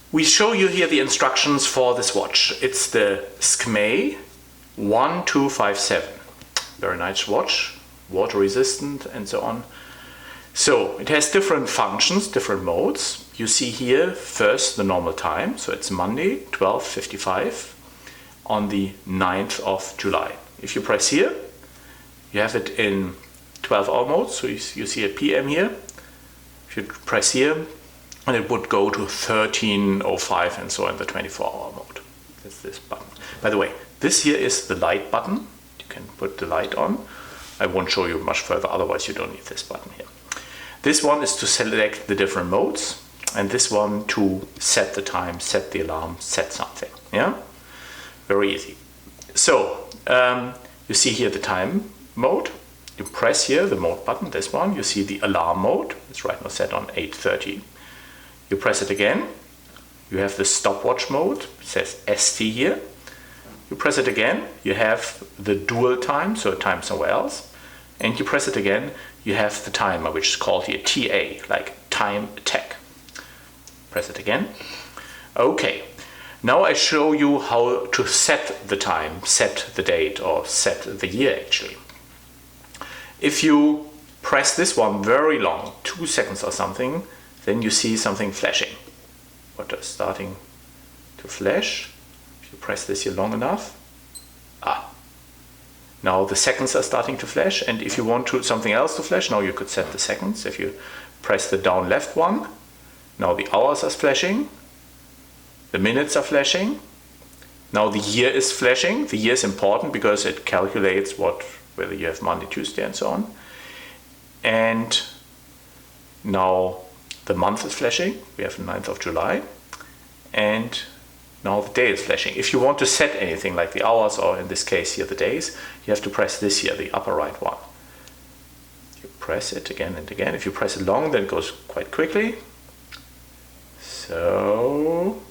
We show you here the instructions for this watch. It's the SKMEI 1257. Very nice watch, water resistant and so on. So it has different functions, different modes. You see here first the normal time, so it's Monday 12:55 on the 9th of July. If you press here, you have it in 12-hour mode, so you see a PM here. If you press here, and it would go to 13:05 and so on, the 24-hour mode. That's this button. By the way, this here is the light button. You can put the light on. I won't show you much further, otherwise you don't need this button here. This one is to select the different modes, and this one to set the time, set the alarm, set something. Yeah, very easy. So you see here the time mode. You press here the mode button, this one. You see the alarm mode. It's right now set on 8:30. You press it again. You have the stopwatch mode. It says ST here. You press it again. You have the dual time, so time somewhere else. And you press it again. You have the timer, which is called here TA, like time attack. Press it again. Okay. Now I show you how to set the time, set the date, or set the year actually. If you press this one very long, 2 seconds or something, then you see something flashing. What is starting to flash? If you press this here long enough, now the seconds are starting to flash, and if you want something else to flash, now you could set the seconds. If you press the down left one, now the hours are flashing, the minutes are flashing, now the year is flashing. The year is important because it calculates whether you have Monday, Tuesday and so on. And now the month is flashing. We have the 9th of July. And now the day is flashing. If you want to set anything like the hours, or in this case here the days, you have to press this here, the upper right one. You press it again and again. If you press it long, then it goes quite quickly. So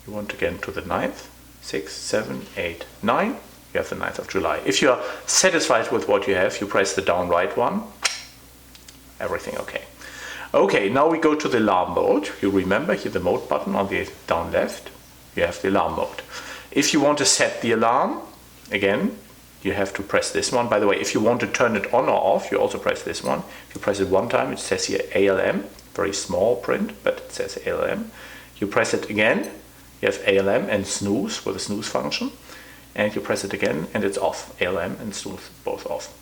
you want to get to the 9th, 6, 7, 8, 9. You have the 9th of July. If you are satisfied with what you have, you press the down right one. Everything okay. Okay, now we go to the alarm mode. You remember here the mode button on the down left. You have the alarm mode. If you want to set the alarm, again, you have to press this one. By the way, if you want to turn it on or off, you also press this one. If you press it one time, it says here ALM, very small print, but it says ALM. You press it again, you have ALM and snooze with a snooze function. And you press it again and it's off. ALM and snooze, both off.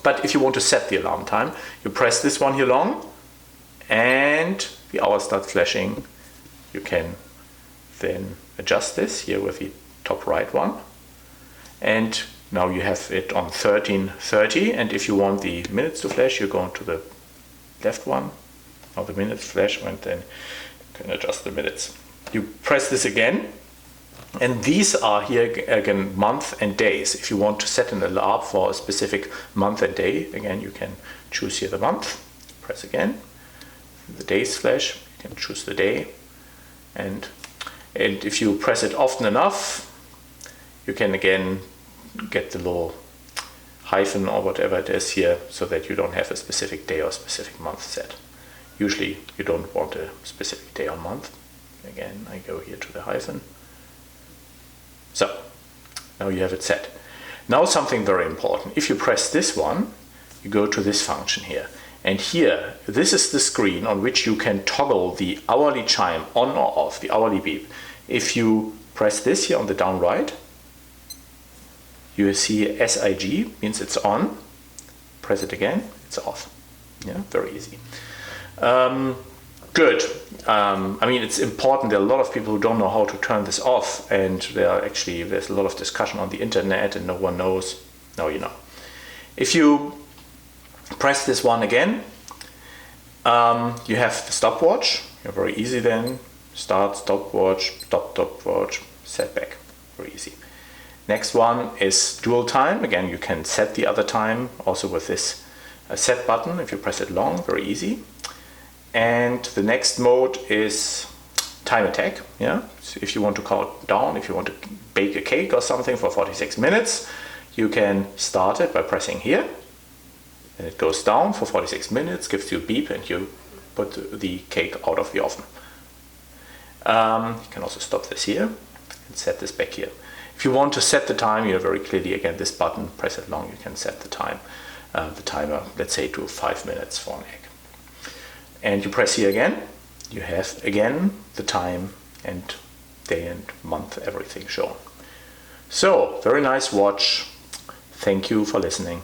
But if you want to set the alarm time, you press this one here long, and the hours start flashing. You can then adjust this here with the top right one, and now you have it on 13:30. And if you want the minutes to flash, you go into the left one. Now the minutes flash, and then you can adjust the minutes. You press this again, and these are here again month and days. If you want to set an alarm for a specific month and day, again you can choose here the month. Press again. The days flash, you can choose the day, and if you press it often enough, you can again get the little hyphen or whatever it is here, so that you don't have a specific day or specific month set. Usually you don't want a specific day or month. Again, I go here to the hyphen. So now you have it set. Now something very important. If you press this one, you go to this function here. And here, this is the screen on which you can toggle the hourly chime on or off, the hourly beep. If you press this here on the down right, you see SIG, means it's on. Press it again, it's off. Yeah, very easy. Good. I mean, it's important. There are a lot of people who don't know how to turn this off, and there's a lot of discussion on the internet and no one knows. Now you know. If you press this one again, you have the stopwatch. You're very easy then. Start, stopwatch, stop, stopwatch, set back. Very easy. Next one is dual time. Again, you can set the other time also with this set button. If you press it long, very easy. And the next mode is time attack. Yeah. So if you want to count down, if you want to bake a cake or something for 46 minutes, you can start it by pressing here. And it goes down for 46 minutes, gives you a beep, and you put the cake out of the oven. You can also stop this here and set this back here. If you want to set the time, you have very clearly, again, this button, press it long, you can set the time, the timer, let's say to 5 minutes for an egg. And you press here again, you have again the time and day and month, everything shown. So, very nice watch. Thank you for listening.